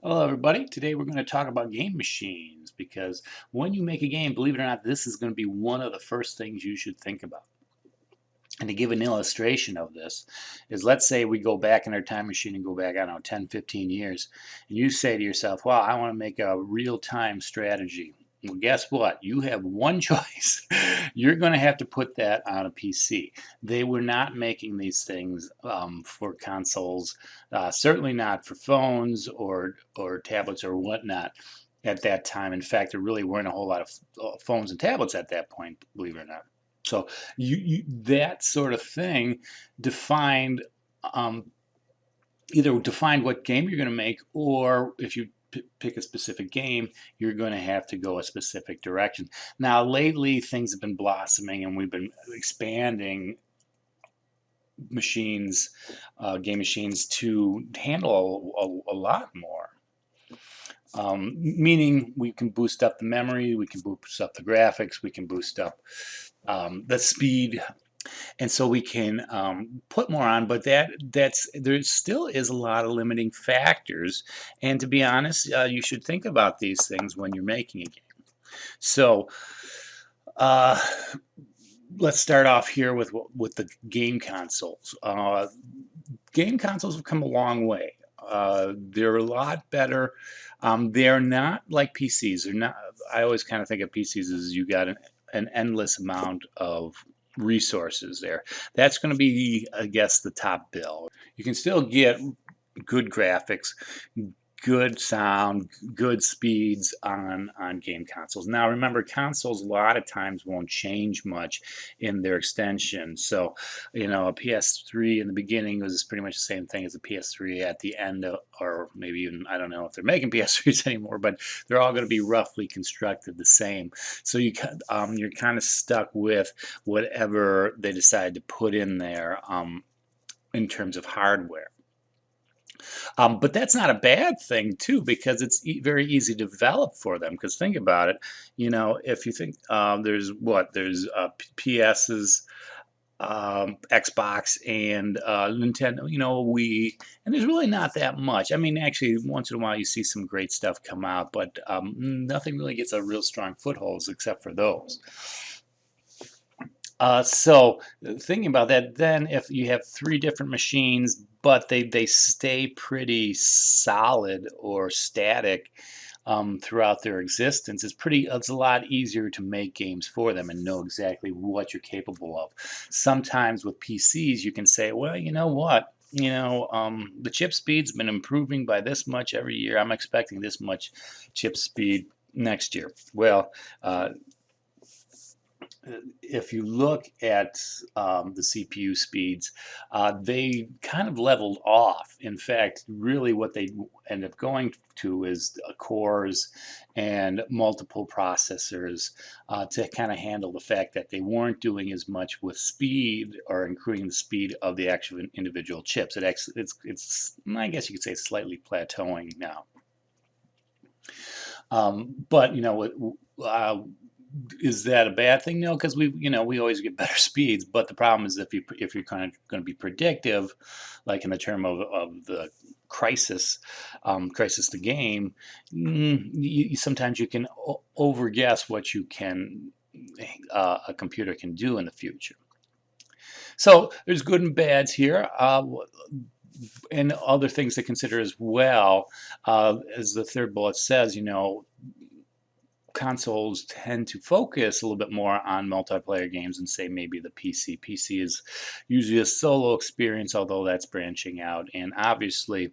Hello, everybody. Today we're going to talk about game machines because when you make a game, believe it or not, this is going to be one of the first things you should think about. And to give an illustration of this is let's say we go back in our time machine and go back, I don't know, 10, 15 years, and you say to yourself, well, I want to make a real-time strategy. Well, guess what? You have one choice. You're going to have to put that on a PC. They were not making these things for consoles, certainly not for phones or tablets or whatnot at that time. In fact, there really weren't a whole lot of phones and tablets at that point, believe it or not. So that sort of thing defined um, either defined what game you're going to make, or if you pick a specific game, you're going to have to go a specific direction. Now, lately, things have been blossoming, and we've been expanding machines, game machines, to handle a lot more. Meaning we can boost up the memory, we can boost up the graphics, we can boost up the speed, and so we can put more on. But that's there still is a lot of limiting factors, and to be honest, you should think about these things when you're making a game. So uh, let's start off here with the game consoles. Game consoles have come a long way. They're a lot better. They're not like PCs. They're not. I always kind of think of PCs as you got an endless amount of resources there. That's going to be, I guess, the top bill. You can still get good graphics, good sound, good speeds on game consoles. Now remember, consoles a lot of times won't change much in their extension. So, you know, a PS3 in the beginning was pretty much the same thing as a PS3 at the end of, or maybe even, I don't know if they're making PS3s anymore, but they're all going to be roughly constructed the same. So you're kind of stuck with whatever they decide to put in there in terms of hardware. But that's not a bad thing too, because it's very easy to develop for them. Because think about it, you know, if you think there's PS's, Xbox, and Nintendo, you know, Wii, and there's really not that much. I mean, actually, once in a while you see some great stuff come out, but nothing really gets a real strong footholds except for those. So thinking about that, then if you have three different machines, but they stay pretty solid or static throughout their existence, it's a lot easier to make games for them and know exactly what you're capable of. Sometimes with PCs, you can say, well, you know what? You know, the chip speed's been improving by this much every year. I'm expecting this much chip speed next year. Well, if you look at the CPU speeds, they kind of leveled off. In fact, really what they end up going to is cores and multiple processors to kind of handle the fact that they weren't doing as much with speed or increasing the speed of the actual individual chips. It's I guess you could say, slightly plateauing now. But you know, is that a bad thing? No, because we always get better speeds. But the problem is if you're kind of going to be predictive, like in the term of the crisis the game, sometimes you can overguess what you can a computer can do in the future. So there's good and bads here. And other things to consider as well, as the third bullet says, you know, consoles tend to focus a little bit more on multiplayer games than, say, maybe the PC. PC is usually a solo experience, although that's branching out. And obviously,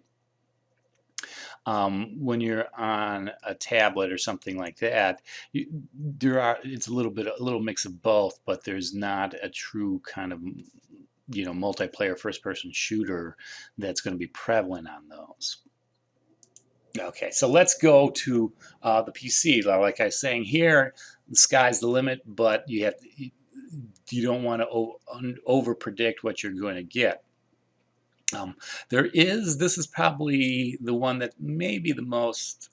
when you're on a tablet or something like that, it's a little mix of both, but there's not a true kind of, you know, multiplayer first-person shooter that's going to be prevalent on those. Okay, so let's go to the PC. Like I was saying here, the sky's the limit, but you don't want to over predict what you're going to get. This is probably the one that may be the most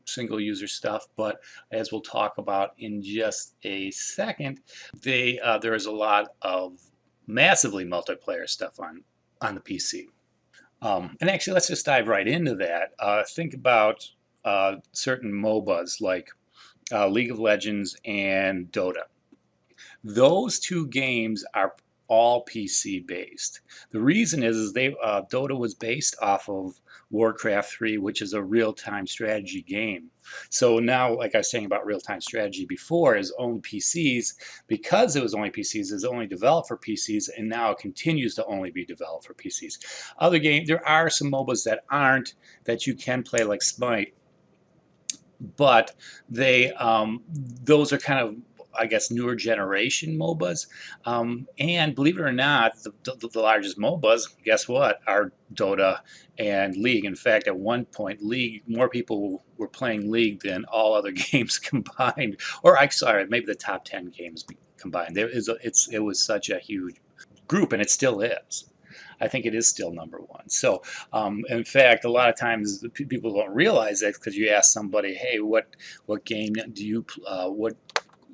single user stuff, but as we'll talk about in just a second, there is a lot of massively multiplayer stuff on the PC. And actually, let's just dive right into that. Think about certain MOBAs like League of Legends and Dota. Those two games are all PC based. The reason is they Dota was based off of Warcraft 3, which is a real-time strategy game. So now, like I was saying about real-time strategy before, is only PCs. Because it was only PCs, is only developed for PCs, and now it continues to only be developed for PCs. Other games, there are some MOBAs that aren't, that you can play, like Smite, but those are kind of, I guess, newer generation MOBAs. And believe it or not, the largest MOBAs, guess what, are Dota and League. In fact, at one point, League, more people were playing League than all other games combined. Or I'm sorry, maybe the top 10 games combined. It was such a huge group, and it still is. I think it is still number one. So, in fact, a lot of times people don't realize that because you ask somebody, "Hey, what game do you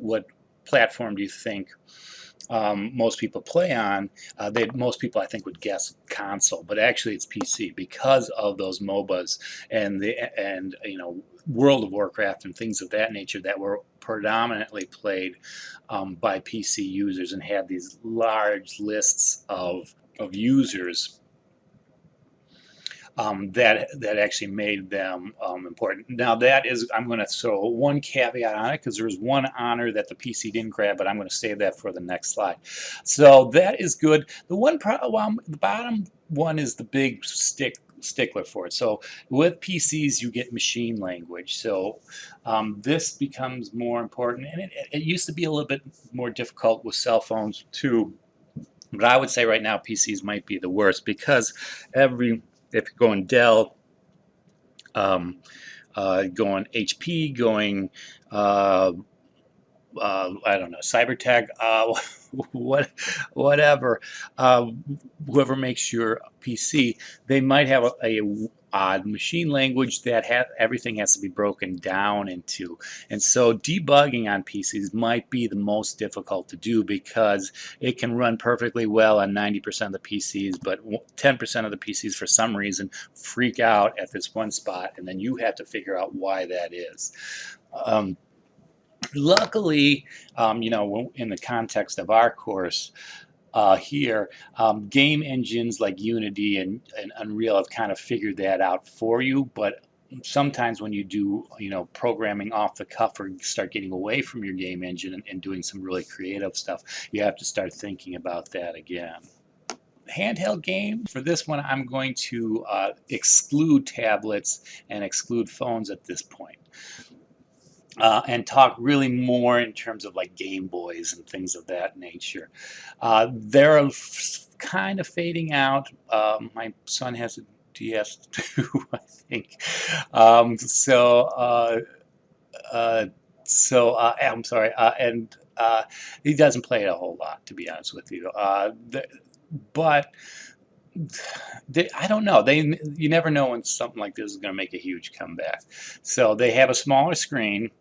what platform do you think most people play on?" Most people, I think, would guess console, but actually it's PC because of those MOBAs and World of Warcraft and things of that nature that were predominantly played by PC users and had these large lists of users that actually made them important. Now that is, I'm going to throw one caveat on it because there's one honor that the PC didn't grab, but I'm going to save that for the next slide. So that is good. The one problem, the bottom one is the big stickler for it. So with PCs, you get machine language. So this becomes more important, and it used to be a little bit more difficult with cell phones too. But I would say right now PCs might be the worst because if you're going Dell, going HP, going I don't know, Cybertech, whatever, whoever makes your PC, they might have a odd machine language that everything has to be broken down into. And so debugging on PCs might be the most difficult to do because it can run perfectly well on 90% of the PCs, but 10% of the PCs for some reason freak out at this one spot, and then you have to figure out why that is. Luckily, in the context of our course here, game engines like Unity and Unreal have kind of figured that out for you. But sometimes when you do, programming off the cuff or start getting away from your game engine and doing some really creative stuff, you have to start thinking about that again. Handheld game, for this one, I'm going to exclude tablets and exclude phones at this point. And talk really more in terms of like Game Boys and things of that nature. They're kind of fading out. My son has a DS2, I think. I'm sorry, and he doesn't play it a whole lot, to be honest with you. But I don't know. You never know when something like this is going to make a huge comeback. So they have a smaller screen,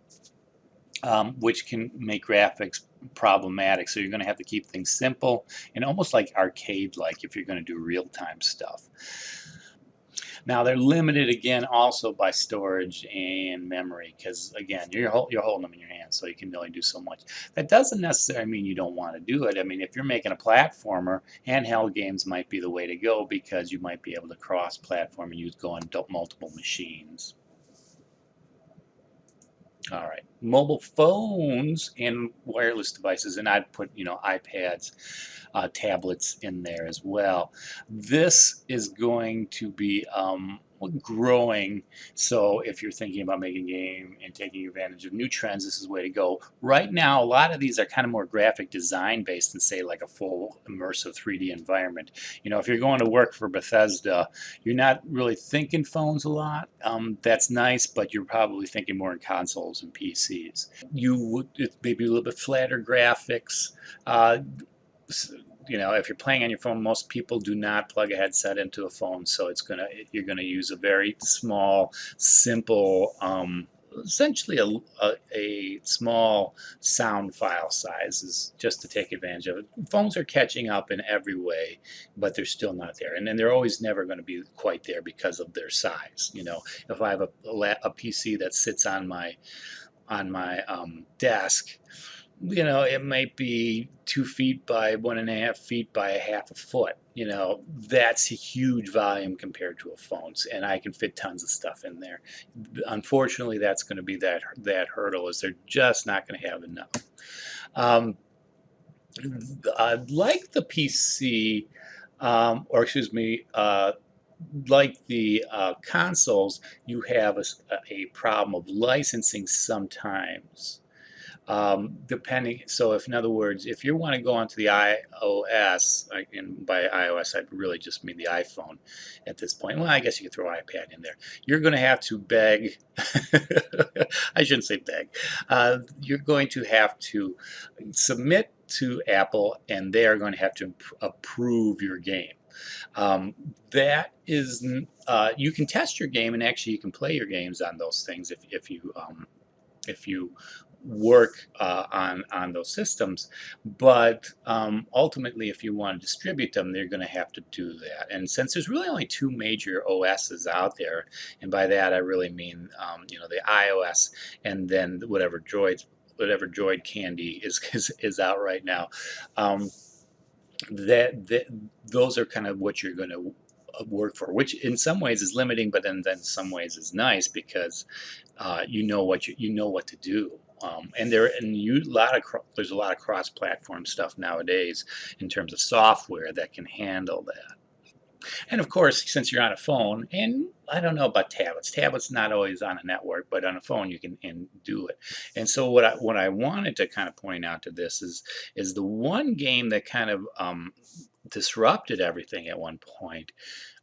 which can make graphics problematic. So you're going to have to keep things simple and almost like arcade-like if you're going to do real-time stuff. Now they're limited again also by storage and memory because again you're holding them in your hand, so you can only do so much. That doesn't necessarily mean you don't want to do it. I mean, if you're making a platformer, handheld games might be the way to go because you might be able to cross-platform and go on multiple machines. All right, mobile phones and wireless devices, and I'd put iPads, tablets in there as well. This is going to be growing. So if you're thinking about making a game and taking advantage of new trends, this is the way to go. Right now, a lot of these are kind of more graphic design based than say like a full immersive 3D environment. If you're going to work for Bethesda, you're not really thinking phones a lot. That's nice, but you're probably thinking more in consoles and PCs. It's maybe a little bit flatter graphics. If you're playing on your phone, most people do not plug a headset into a phone, so you're gonna use a very small, simple essentially a small sound file size is just to take advantage of it. Phones are catching up in every way, but they're still not there. And then they're always never going to be quite there because of their size. You know, if I have a PC that sits on my desk, you know, it might be 2 feet by 1.5 feet by a half a foot. You know, that's a huge volume compared to a phone's, and I can fit tons of stuff in there. Unfortunately, that's going to be that hurdle, is they're just not going to have enough. Um, like the PC, or excuse me, like the consoles, you have a problem of licensing sometimes. Depending, so if in other words, if you want to go onto the iOS, and by iOS I really just mean the iPhone at this point. Well, I guess you could throw iPad in there. You're going to have to beg. I shouldn't say beg. You're going to have to submit to Apple, and they are going to have to approve your game. That is, you can test your game, and actually you can play your games on those things if you work on those systems. But ultimately, if you want to distribute them, they're going to have to do that. And since there's really only two major OSs out there, and by that I really mean you know, the iOS, and then whatever Droid candy is out right now. Um, that those are kind of what you're going to work for, which in some ways is limiting, but then some ways is nice, because you know what to do. And there's a lot of cross-platform stuff nowadays in terms of software that can handle that. And of course, since you're on a phone, and I don't know about tablets. Tablets not always on a network, but on a phone you can do it. And so what I wanted to kind of point out to this is the one game that kind of disrupted everything at one point,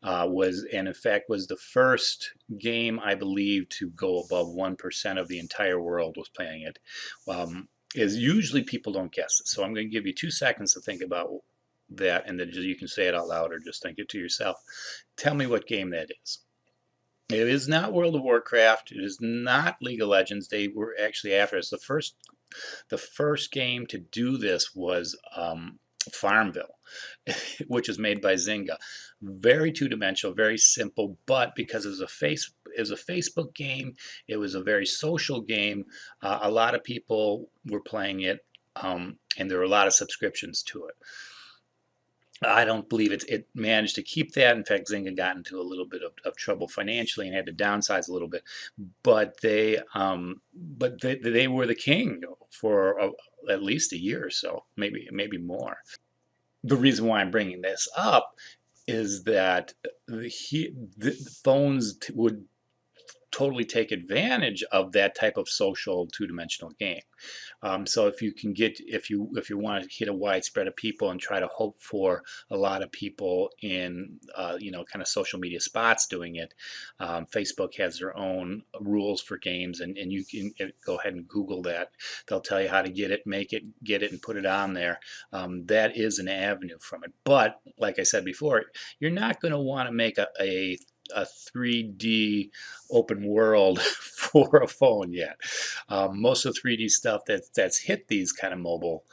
and in fact was the first game, I believe, to go above 1% of the entire world was playing it. Is usually people don't guess it. So I'm going to give you 2 seconds to think about that, and then you can say it out loud or just think it to yourself. Tell me what game that is. It is not World of Warcraft. It is not League of Legends. They were actually after us. The first game to do this was Farmville, which is made by Zynga. Very two-dimensional, very simple, but because it was a Facebook game, it was a very social game. A lot of people were playing it, and there were a lot of subscriptions to it. I don't believe it managed to keep that. In fact, Zynga got into a little bit of trouble financially and had to downsize a little bit. But they were the king for at least a year or so, maybe more. The reason why I'm bringing this up is that the phones would totally take advantage of that type of social two-dimensional game. So if you want to hit a wide spread of people and try to hope for a lot of people in kind of social media spots doing it, Facebook has their own rules for games, and you can go ahead and Google that. They'll tell you how to get it, get it, and put it on there. That is an avenue from it. But like I said before, you're not going to want to make a 3D open world for a phone yet. Most of the 3D stuff that's hit these kind of mobile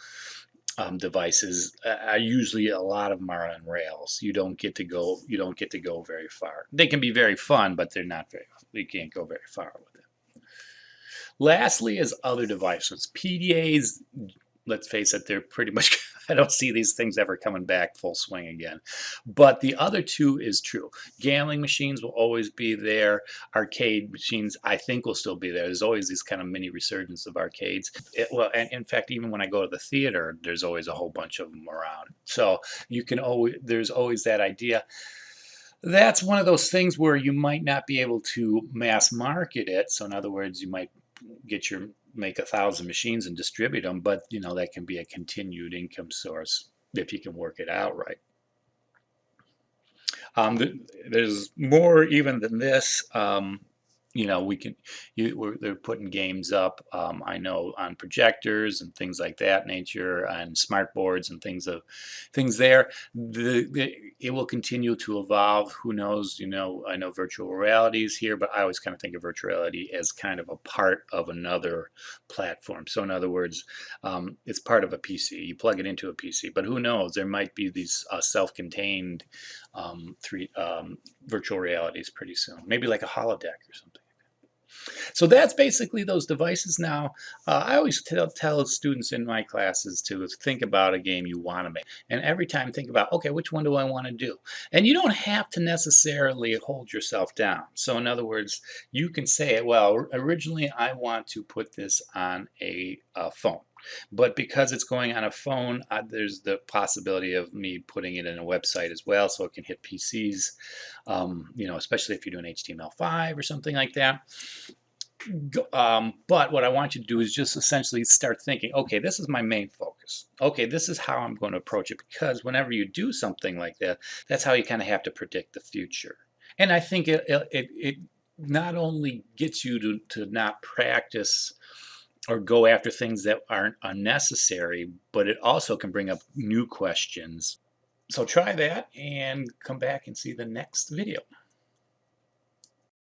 devices are usually, a lot of them are on rails. You don't get to go very far. They can be very fun, but you can't go very far with it. Lastly is other devices. PDAs, let's face it, they're pretty much, I don't see these things ever coming back full swing again. But the other two is true. Gambling machines will always be there. Arcade machines, I think, will still be there. There's always this kind of mini resurgence of arcades. And in fact, even when I go to the theater, there's always a whole bunch of them around. So there's always that idea. That's one of those things where you might not be able to mass market it. So in other words, you might make 1,000 machines and distribute them, but that can be a continued income source if you can work it out right. There's more even than this. we can, they're putting games up, I know, on projectors and things like that nature, on smart boards and things there. It will continue to evolve. Who knows? I know virtual reality is here, but I always kind of think of virtual reality as kind of a part of another platform. So in other words, it's part of a PC. You plug it into a PC, but who knows? There might be these self-contained virtual realities pretty soon. Maybe like a holodeck or something. So that's basically those devices now. I always tell students in my classes to think about a game you want to make. And every time think about, okay, which one do I want to do? And you don't have to necessarily hold yourself down. So in other words, you can say, well, originally I want to put this on a phone. But because it's going on a phone, there's the possibility of me putting it in a website as well, so it can hit PCs, especially if you're doing HTML5 or something like that. But what I want you to do is just essentially start thinking, okay, this is my main focus. Okay, this is how I'm going to approach it, because whenever you do something like that, that's how you kind of have to predict the future. And I think it not only gets you to not practice or go after things that aren't unnecessary, but it also can bring up new questions. So try that and come back and see the next video.